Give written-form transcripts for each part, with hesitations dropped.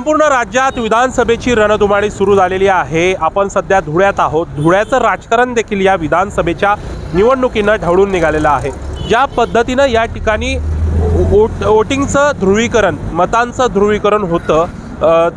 संपूर्ण राज्यात विधानसभेची रणधुमाळी सुरू झालेली आहे। आपण सध्या धुळ्यात आहोत। धुळ्याचं राजकारण देखील या विधानसभेच्या निवडणुकीनं ढवळून निघालेलं आहे। ज्या पद्धतीनं या ठिकाणी वोटिंगचं ध्रुवीकरण, मतांचं ध्रुवीकरण होतं,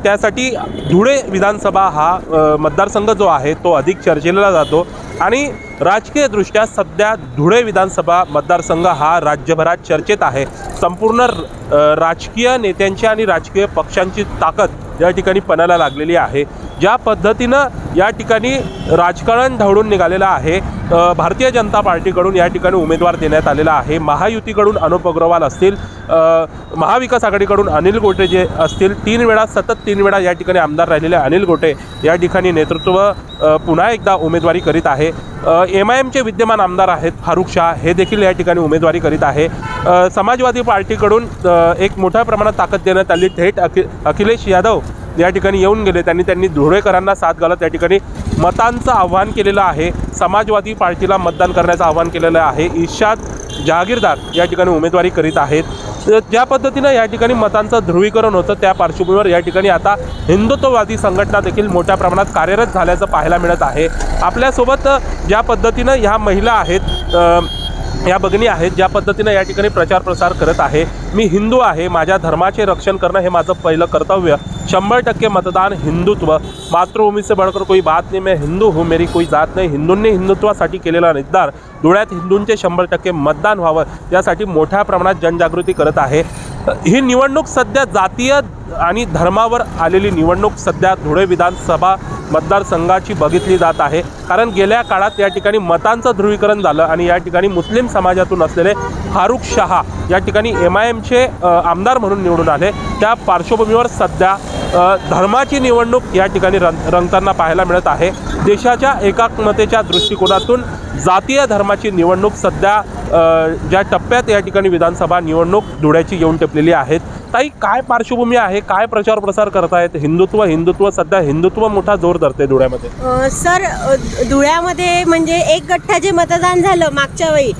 त्यासाठी धुळे विधानसभा हा मतदारसंघ जो आहे तो अधिक चर्चेला जातो आणि राजकीयदृष्ट्या सध्या धुळे विधानसभा मतदारसंघ हा राज्यभरात चर्चेत आहे। संपूर्ण राजकीय नेत्यांची आणि राजकीय पक्षांची ताकद या ठिकाणी पणाला लागलेली आहे। ज्या पद्धतीनं या ठिकाणी राजकारण ढवळून निघालेलं आहे, भारतीय जनता पार्टीकडून या ठिकाणी उमेदवार देण्यात आलेला आहे। महायुतीकडून अनुप अग्रवाल असतील, महाविकास आघाडीकडून अनिल गोटे जे असतील, सतत तीन वेळा या ठिकाणी आमदार राहिलेले अनिल गोटे या ठिकाणी नेतृत्व पुन्हा एकदा उमेदवारी करीत आहे। MIMचे विद्यमान आमदार आहेत फारुख शाह, हे देखील या ठिकाणी उमेदवारी करीत आहे। समाजवादी पार्टीकडून एक मोठ्या प्रमाणात ताकद देण्यात आली। थेट अखिलेश यादव या ठिकाणी येऊन गेले। त्यांनी धुळेकरांना साथ घालत या ठिकाणी मतांचं आव्हान केलेलं आहे। समाजवादी पार्टीला मतदान करण्याचं आव्हान केलेलं आहे। इर्शाद जहागीरदार या ठिकाणी उमेदवारी करीत आहेत। ज्या पद्धतीनं या ठिकाणी मतांचं ध्रुवीकरण होतं, त्या पार्श्वभूमीवर या ठिकाणी आता हिंदुत्ववादी संघटना देखील मोठ्या प्रमाणात कार्यरत झाल्याचं पाहायला मिळत आहे। आपल्यासोबत ज्या पद्धतीनं ह्या महिला आहेत, या भगिनी आहेत, ज्या पद्धतीनं या ठिकाणी प्रचार प्रसार करत आहे, मी हिंदू आहे, माझ्या धर्माचे रक्षण करणं हे माझं पहिलं कर्तव्य, 100% मतदान, हिंदुत्व, मातृभूमी से बढ़कर कोई बात नहीं, मैं हिंदू हूँ, मेरी कोई जात नहीं। हिंदूंनी हिंदुत्वासाठी केलेला निर्धार, धुळ्यात हिंदूंचे 100% मतदान व्हावं यासाठी मोठ्या प्रमाणात जनजागृती करत आहे। ही निवडणूक सध्या जातीय आणि धर्मावर आलेली निवडणूक सध्या धुळे विधानसभा मतदारसंघाची बघितली जात आहे। कारण गेल्या काळात या ठिकाणी मतांचं ध्रुवीकरण झालं आणि या ठिकाणी मुस्लिम समाजातून असलेले फारुख शाह या ठिकाणी MIMचे आमदार म्हणून निवडून आले। त्या पार्श्वभूमीवर सध्या धर्माची निवडणूक या ठिकाणी रंगताना पाहायला मिळत आहे। देशाच्या एकात्मतेच्या दृष्टिकोनातून जातीय धर्माची निवडणूक सध्या ज्या टप्प्यात या ठिकाणी विधानसभा निवडणूक धुळ्याची येऊन टेपलेली आहेत। ताई, काय पार्श्वभूमी आहे, काय प्रचार प्रसार करतायत? हिंदुत्व सध्या हिंदुत्व मोठा जोर धरते धुळ्यामध्ये। सर, धुळ्यामध्ये म्हणजे एक गठ्ठा जे मतदान झालं मागच्या वेळी,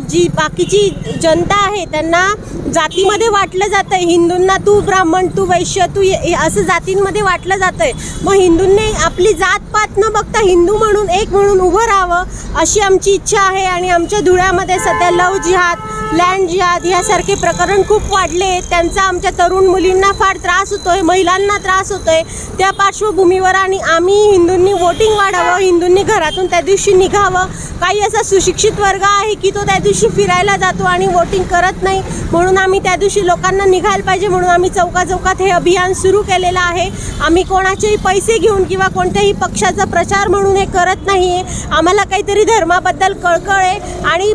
जी बाकीची जनता आहे त्यांना जातीमध्ये वाटलं जातं। हिंदूंना तू ब्राह्मण, तू वैश्य, तू असं जातींमध्ये वाटलं जातंय। मग हिंदूंनी आपली जात पात न बघता हिंदू म्हणून एक म्हणून उभं राहावं अशी आमची इच्छा आहे। आणि आमच्या धुळ्यामध्ये सध्या लव जिहाद, लँड जिहाद यासारखे प्रकरण खूप वाढले। त्यांचा आमच्या तरुण मुलींना फार त्रास होतोय, महिलांना त्रास होतोय। त्या पार्श्वभूमीवर आणि आम्ही हिंदूंनी वोटिंग वाढावं, हिंदूंनी घरातून त्या दिवशी निघावं। काही असा सुशिक्षित वर्ग आहे की तो त्या दिवशी फिरायला जातो आणि वोटिंग करत नाही, म्हणून आम्ही त्या दिवशी लोकांना निघायला पाहिजे म्हणून आम्ही चौकाचौकात हे अभियान सुरू केलेलं आहे। आम्ही कोणाचेही पैसे घेऊन किंवा कोणत्याही पक्षाचा प्रचार म्हणून हे करत नाही आहे। आम्हाला काहीतरी धर्माबद्दल कळकळ आहे आणि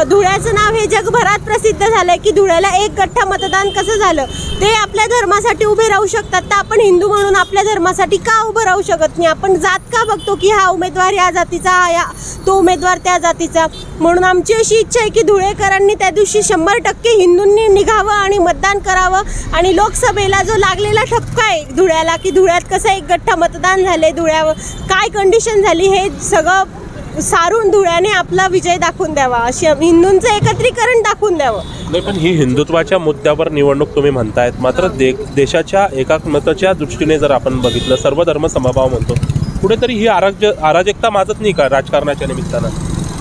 धुळ्याचं नाव हे जगभरात प्रसिद्ध झालं आहे की धुळ्याला एक गठ्ठा मतदान कसं झालं। ते आपल्या धर्मासाठी उभे राहू शकतात, तर आपण हिंदू म्हणून आपल्या धर्मासाठी का उभं राहू शकत नाही? आपण जात का बघतो की हा उमेदवार या जातीचा, तो उमेदवार त्या जातीचा? म्हणून आमची अशी इच्छा आहे की धुळेकरांनी त्या दिवशी 100% हिंदूंनी निघावं आणि मतदान करावं। आणि लोकसभेला जो लागलेला ठपका आहे धुळ्याला की धुळ्यात कसं एक गठ्ठा मतदान झाले, धुळ्यावर काय कंडिशन झाली, हे सगळं सारून धुळ्याने आपला विजय दाखवून द्यावा, अशी हिंदूंचं एकत्रीकरण दाखवून द्यावं। नाही, पण ही हिंदुत्वाच्या मुद्द्यावर निवडणूक तुम्ही म्हणतायत, मात्र देशाच्या एकात्मतेच्या दृष्टीने जर आपण बघितलं, सर्वधर्म समभाव म्हणतो, कुठेतरी ही अराजकता माजत नाही का राजकारणाच्या निमित्तानं?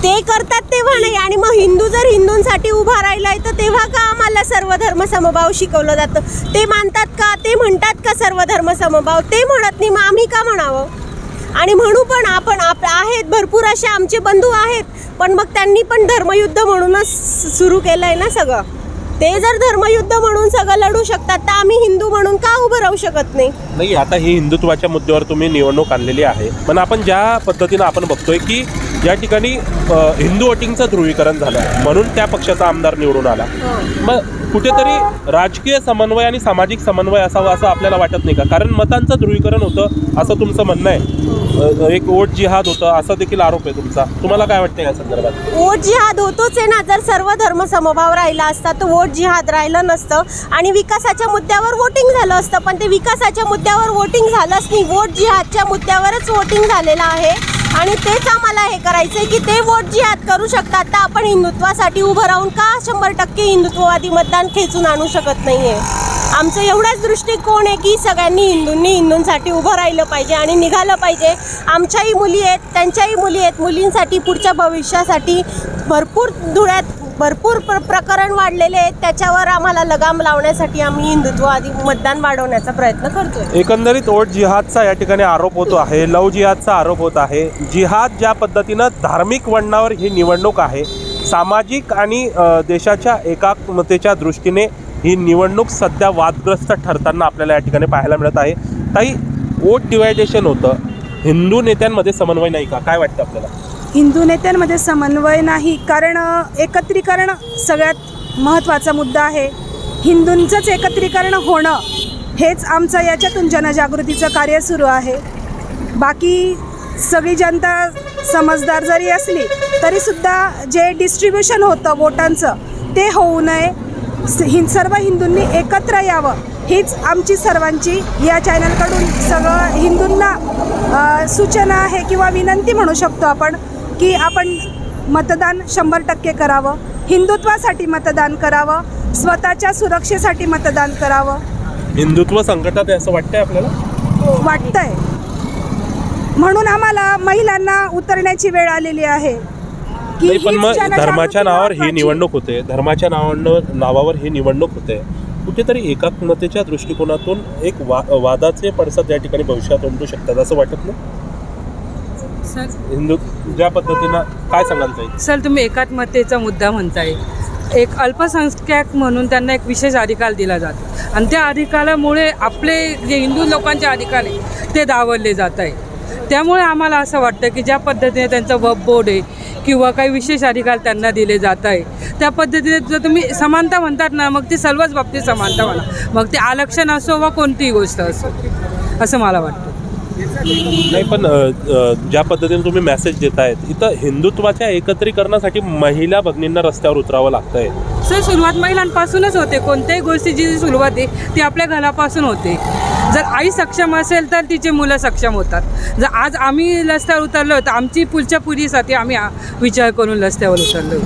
ते करतात तेव्हा नाही, आणि मग हिंदू जर हिंदूंसाठी उभा राहिलाय तर तेव्हा का आम्हाला सर्वधर्म समभाव शिकवलं जातं? ते मानतात का, ते म्हणतात का सर्वधर्म समभाव? ते म्हणत नाही, मग आम्ही का म्हणावं? आणि म्हणू पण आपण आहेत, भरपूर असे आमचे बंधू आहेत, पण मग त्यांनी पण धर्मयुद्ध म्हणूनच सुरू केलंय ना सगळं। ते जर धर्मयुद्ध म्हणून सगळं लढू शकतात तर आम्ही हिंदू म्हणून का उभं राहू शकत नाही? नाही, आता ही हिंदुत्वाच्या मुद्द्यावर तुम्ही निवडणूक आणलेली आहे, पण आपण ज्या पद्धतीनं आपण बघतोय की या ठिकाणी हिंदू वोटिंगचं ध्रुवीकरण झालं म्हणून त्या पक्षाचा आमदार निवडून आला। मग कुठेतरी राजकीय समन्वय आणि सामाजिक समन्वय असावा असं आपल्याला वाटत नाही का? कारण मतांचं ध्रुवीकरण होतं असं तुमचं म्हणणं आहे, एक वोट जिहाद होतं असा देखील आरोप आहे तुमचा। तुम्हाला काय वाटतं या संदर्भात? वोट जिहाद होतोच आहे ना, जर सर्व धर्म समभाव राहिला असता तर वोट जिहाद राहिलं नसतं आणि विकासाच्या मुद्द्यावर वोटिंग झालं असतं, पण ते विकासाच्या मुद्द्यावर वोटिंग झालंच नाही, वोट जिहादच्या मुद्द्यावरच वोटिंग झालेलं आहे। आणि तेच आम्हाला हे करायचं आहे की ते वोट जिहाद करू शकतात, तर आपण हिंदुत्वासाठी उभं राहून का 100% हिंदुत्ववादी मतदान खेचून आणू शकत नाही आहे. आमचं एवढाच दृष्टिकोन आहे की सगळ्यांनी हिंदूंसाठी उभं राहिलं पाहिजे आणि निघालं पाहिजे. आमच्याही मुली आहेत, त्यांच्याही मुली आहेत. मुलींसाठी पुढच्या भविष्यासाठी भरपूर धुळ्यात भरपूर प्रकरण वाढलेले आहेत. त्याच्यावर आम्हाला लगाम लावण्यासाठी आम्ही हिंदुत्ववादी मतदान वाढवण्याचा प्रयत्न करतोय. एकंदरीत वोट जिहादचा या ठिकाणी आरोप होतो आहे, लव जिहादचा आरोप होत आहे. जिहाद ज्या पद्धतीनं धार्मिक वळणावर ही निवडणूक आहे, सामाजिक आणि देशाच्या एकात्मतेच्या दृष्टीने ही निवडणूक सध्या वादग्रस्त ठरताना आपल्याला या ठिकाणी पाहायला मिळत आहे. काही वोट डिवायडेशन होतं, हिंदू नेत्यांमध्ये समन्वय नाही का, काय वाटतं आपल्याला? हिंदू नेत्यांमध्ये समन्वय नाही, कारण एकत्रीकरण सगळ्यात महत्त्वाचा मुद्दा आहे. हिंदूंचंच एकत्रीकरण होणं हेच आमचं याच्यातून जनजागृतीचं कार्य सुरू आहे. बाकी सगळी जनता समजदार जरी असली तरीसुद्धा जे डिस्ट्रीब्युशन होतं वोटांचं ते होऊ नये. सर्व हिंदूंनी एकत्र यावं हीच आमची सर्वांची या चॅनलकडून सगळं हिंदूंना सूचना आहे किंवा विनंती म्हणू शकतो आपण की आपण मतदान 100% करावं, हिंदुत्वासाठी मतदान करावं, स्वतःच्या सुरक्षेसाठी मतदान करावं. हिंदुत्व संकटात आहे असं वाटतंय आपल्याला? वाटतंय, म्हणून आम्हाला महिलांना उतरण्याची वेळ आलेली आहे. पण मग धर्माच्या नावावर ही निवडणूक होते, धर्माच्या नावावर ही निवडणूक होते. कुठेतरी एकात्मतेच्या दृष्टिकोनातून एक वादाचे पडसाद या ठिकाणी भविष्यात उमटू शकतात असं वाटत नाही सर? हिंदू ज्या पद्धतीनं काय सांगाल ताई? सर, तुम्ही एकात्मतेचा मुद्दा म्हणताय. एक अल्पसंख्याक म्हणून त्यांना एक विशेष अधिकार दिला जातो आणि त्या अधिकारामुळे आपले जे हिंदू लोकांचे अधिकार आहे ते दावरले जात आहे. त्यामुळे आम्हाला असं वाटतं की ज्या पद्धतीने त्यांचं वक्फ बोर्ड आहे किंवा काही विशेष अधिकार त्यांना दिले जात आहे त्या पद्धतीने जर तुम्ही समानता म्हणतात ना, मग ती सर्वच बाबतीत समानता म्हणा, मग ते आरक्षण असो वा कोणतीही गोष्ट असो, असं मला वाटतं. नाही, पण ज्या पद्धतीने तुम्ही मेसेज देतायत, इथं हिंदुत्वाच्या एकत्रीकरणासाठी महिला भगिनींना रस्त्यावर उतरावं लागतंय. सर, सुरुवात महिलांपासूनच होते. कोणत्याही गोष्टीची जी सुरुवात आहे ती आपल्या घरापासून होते. जर आई सक्षम असेल तर तिचे मुलं सक्षम होतात. जर आज आम्ही रस्त्यावर उतरलो तर आमची पुढच्या पिढीसाठी आम्ही विचार करून रस्त्यावर उतरलो.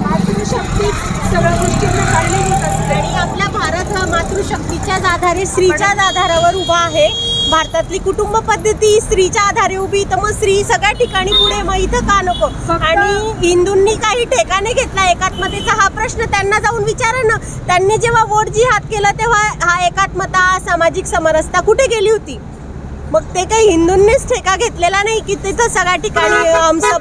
सगळ्या गोष्टींना कारणीभूत असते आणि आपला भारत हा मातृशक्तीच्याच आधारे स्त्रीच्याच आधारावर उभा आहे. भारतातली कुटुंब पद्धती स्त्रीच्या आधारे उभी, तर मग स्त्री सगळ्या ठिकाणी पुढे, मग इथं का नको? आणि हिंदूंनी काही ठेकाने घेतला एकात्मतेचा, हा प्रश्न त्यांना जाऊन विचारा ना. त्यांनी जेव्हा वोट जिहाद केलं तेव्हा हा एकात्मता, सामाजिक समरसता कुठे गेली होती? मग ते काही हिंदूंनीच ठेका घेतलेला नाही की तिथं सगळ्या ठिकाणी आमचा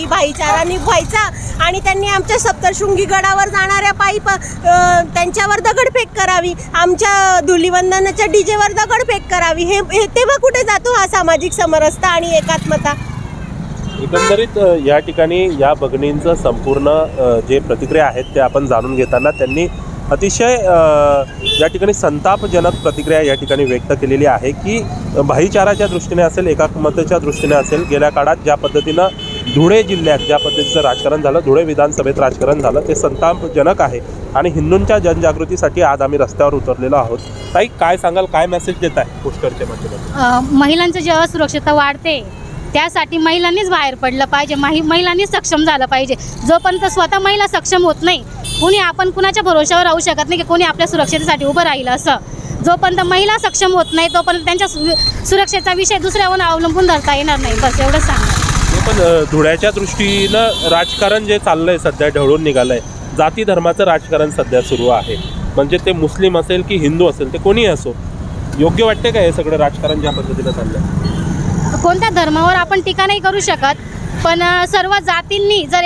भाईचारा निभायचा आणि त्यांनी आमच्या सप्तशृंगी गडावर जाणाऱ्या पायी त्यांच्यावर दगडफेक करावी, आमच्या धुलीवंदनाच्या डीजेवर दगडफेक करावी. हे तेव्हा कुठे जातो हा सामाजिक समरसता आणि एकात्मता? एकंदरीत या ठिकाणी या भगिनींचं संपूर्ण जे प्रतिक्रिया आहेत ते आपण जाणून घेताना त्यांनी अतिशय या ठिकाणी संतापजनक प्रतिक्रिया या ठिकाणी व्यक्त केलेली आहे की भाईचाराच्या दृष्टीने असेल, एकात्मतेच्या दृष्टीने असेल, गेल्या काळात ज्या पद्धतीनं धुळे जिल्ह्यात ज्या पद्धतीचं राजकारण झालं, धुळे विधानसभेत राजकारण झालं, ते संतापजनक आहे आणि हिंदूंच्या जनजागृतीसाठी आज आम्ही रस्त्यावर उतरलेलो आहोत. ताई, काय सांगाल, काय मेसेज देत आहे पोस्टरच्या माध्यमातून? महिलांचं जे असुरक्षितता वाढते त्यासाठी महिलांनीच बाहेर पडलं पाहिजे, महिलांनीच सक्षम झालं पाहिजे. जोपर्यंत स्वतः महिला सक्षम होत नाही, कोणी आपण कुणाच्या भरोशावर राहू शकत नाही की कोणी आपल्या सुरक्षेसाठी उभं राहील. असं जोपर्यंत महिला सक्षम होत नाही तोपर्यंत त्यांच्या सुरक्षेचा विषय दुसऱ्यावर अवलंबून धरता येणार नाही. बस एवढंच सांगणार. पण धुळ्याच्या दृष्टीनं राजकारण जे चाललंय सध्या ढवळून निघालंय, जाती धर्माचं राजकारण सध्या सुरू आहे. म्हणजे ते मुस्लिम असेल की हिंदू असेल, ते कोणीही असो, योग्य वाटते का हे सगळं राजकारण ज्या पद्धतीनं चाललंय? कोणत्या धर्मावर आपण टीका नाही करू शकत, पण सर्व जातींनी जर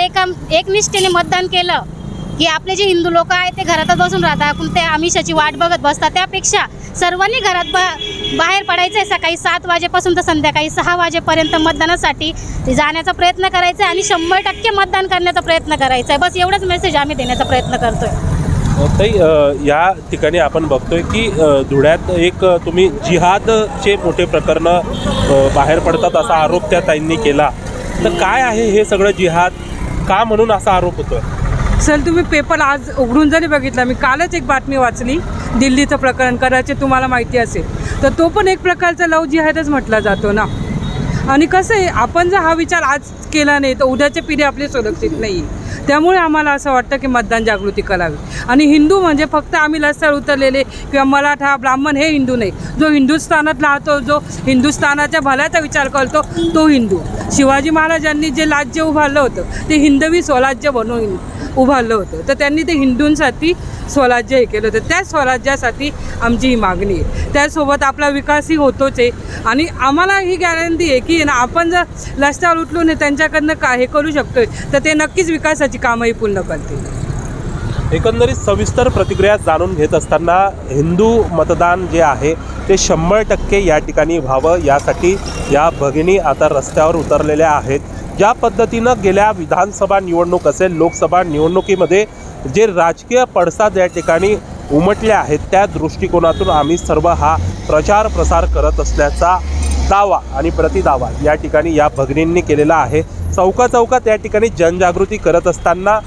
एकनिष्ठेने मतदान केलं की आपले जे हिंदू लोक आहेत ते घरातच बसून राहतात, ते आमिषाची वाट बघत बसतात, त्यापेक्षा सर्वांनी घरात बाहेर पडायचं आहे. सकाळी 7 वाजेपासून तर संध्याकाळी 6 वाजेपर्यंत मतदानासाठी जाण्याचा प्रयत्न करायचा आहे आणि 100% मतदान करण्याचा प्रयत्न करायचा आहे. बस एवढंच मेसेज आम्ही देण्याचा प्रयत्न करतोय. ताई, या ठिकाणी आपण बघतोय की धुळ्यात एक तुम्ही जिहादचे मोठे प्रकरणं बाहेर पडतात असा आरोप त्या ताईंनी केला. तर काय आहे हे सगळं जिहाद, का म्हणून असा आरोप होतोय? सर, तुम्ही पेपर आज उघडून जरी बघितला, मी कालच एक बातमी वाचली दिल्लीचं प्रकरण, कदाचित तुम्हाला माहिती असेल, तर तो पण एक प्रकारचा लव जिहादच म्हटला जातो ना. आणि कसं आहे, आपण जर हा विचार आज केला नाही तर उद्याची पिढी आपली सुरक्षित नाही आहे. त्यामुळे आम्हाला असं वाटतं की मतदान जागृती करावी. आणि हिंदू म्हणजे फक्त आम्ही रस्त्यावर उतरलेले किंवा मराठा ब्राह्मण हे हिंदू नाही. जो हिंदुस्थानात राहतो, जो हिंदुस्थानाच्या भल्याचा विचार करतो तो हिंदू. शिवाजी महाराजांनी जे राज्य उभारलं होतं ते हिंदवी स्वराज्य बनवून उभारलं होतं. तर त्यांनी ते हिंदूंसाठी स्वराज्य हे केलं होतं. त्या स्वराज्यासाठी आमची ही मागणी आहे. त्यासोबत आपला विकासही होतोच आहे. आणि आम्हाला ही गॅरंटी आहे की आपण जर रस्त्यावर उठलो नाही त्यांच्याकडनं काय हे करू शकतोय तर ते नक्कीच विकासाची कामंही पूर्ण करतील. एकंदरीत सविस्तर प्रतिक्रिया जाणून घेत असताना हिंदू मतदान जे आहे ते 100% या ठिकाणी व्हावं यासाठी या भगिनी आता रस्त्यावर उतरलेल्या आहेत. ज्या पद्धतीनं गेल्या विधानसभा निवडणूक असेल, लोकसभा निवडणुकीमध्ये जे राजकीय पडसाद या ठिकाणी उमटले आहेत त्या दृष्टिकोनातून आम्ही सर्व हा प्रचार प्रसार करत असल्याचा दावा आणि प्रतिदावा या ठिकाणी या भगिनींनी केलेला आहे. चौकाचौकात या ठिकाणी जनजागृती करत असताना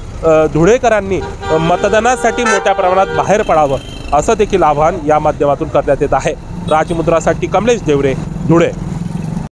धुळेकरांनी मतदानासाठी मोठ्या प्रमाणात बाहेर पडावं असं देखील आवाहन या माध्यमातून करण्यात येत आहे. राजमुद्रासाठी कमलेश देवरे, धुळे.